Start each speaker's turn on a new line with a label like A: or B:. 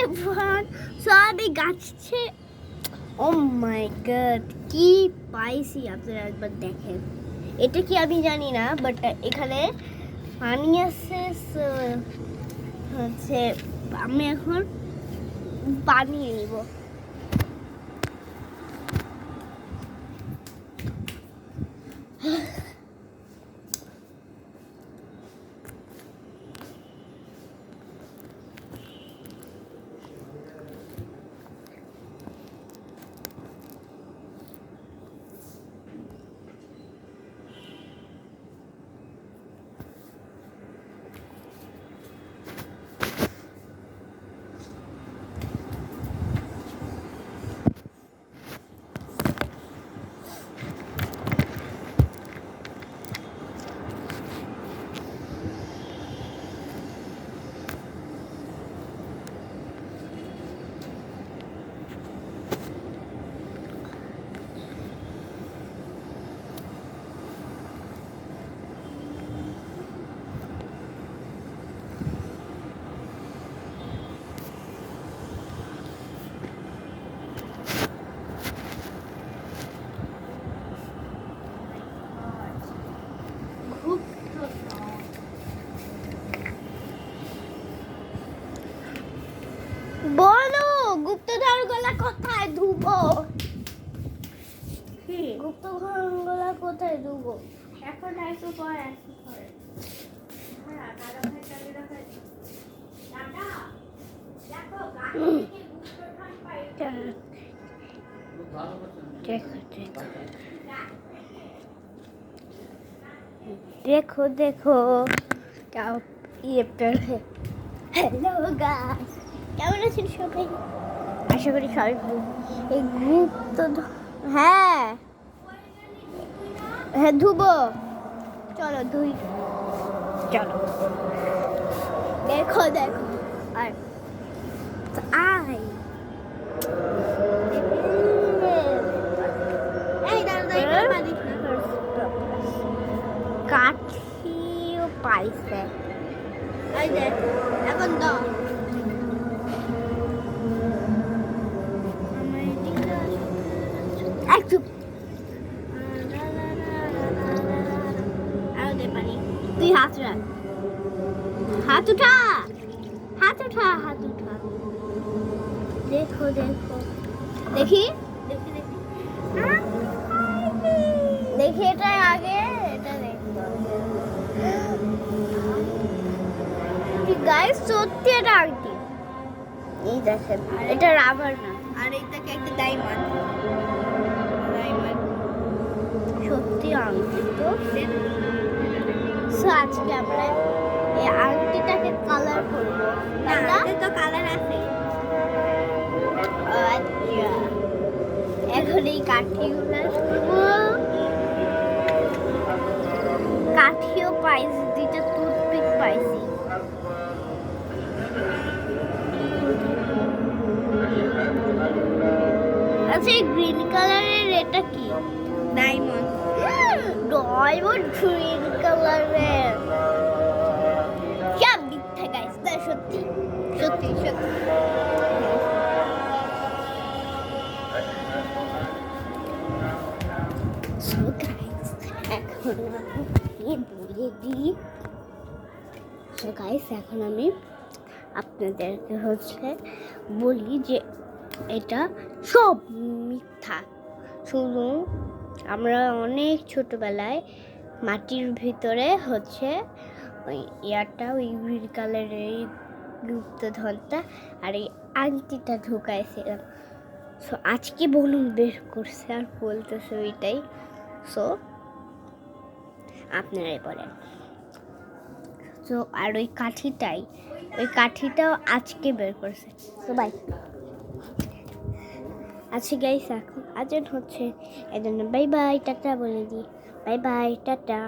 A: everyone. So আমি গাছে ও মাই god কি পাইছি আপনারা একবার দেখেন। এটা কি আমি জানি না, বাট এখানে পানি আছে। হচ্ছে আমি এখন পানি নিব। বলো গুপ্তধর গলা কোথায় ধুবো? গুপ্তধর গলা কোথায় ধুবো? এখন একটু পরে আসি পরে। হ্যাঁ দাদা ভাই চলে রাখা দাদা দেখো গাড়ি থেকে গুপ্তধর পাই। দেখো দেখো দেখো হ্যালো গাইস, কেমন আছেন সবাই? আশা করি সবাই ভালো। এই গুপ্ত হ্যাঁ হ্যাঁ ধুবো, চলো ধুই, চলো। দেখো দেখো আর আই কাঠিও পাইছে। এই দেখ এখন দাও একটু তুই হাত রাখ, হাত উঠা, হাত উঠা, হাত উঠা। দেখো দেখো দেখি দেখি দেখি দেখি এটা আগে এটা দেখো গাইস, সত্যি এটা আংটি। এই দেখেন এটা রাবার না, আর এইটাকে একটা ডায়মন্ড, ডায়মন্ড সত্যি আংটি। তো আজকে আমরা এই আংটিটাকে কালার করবো। না তো কালার আছে। আচ্ছা এখন এই কাঠিগুলো করবো। কাঠিও পাইছি, দুইটা টুথপিক পাইছি। আচ্ছা এই গ্রিন কালারের এটা কি? ডায়মন্ড। ডায়মন্ড গ্রিন কালারের সব মিথ্যা গাইস, না সত্যি সত্যি সত্যি। সো গাইস এখন আমি বলে দিই। সো গাইস এখন আমি আপনাদেরকে হচ্ছে বলি যে এটা সব মিথ্যা। শুধু আমরা অনেক ছোটবেলায় মাটির ভিতরে হচ্ছে ওই ইয়ারটা, ওই গ্রিন কালারের এই গুপ্তধনটা আর এই আংটিটা ঢুকাইছিলাম। সো আজকে বলুন বের করছে আর বলতেছে ওইটাই। সো আপনারাই বলেন। সো আর ওই কাঠিটাও আজকে বের করছে। তো বাই। আচ্ছা গাইস এখন আজান হচ্ছে, এই জন্য বাই বাই টাটা বলে দিই। Bye bye tata.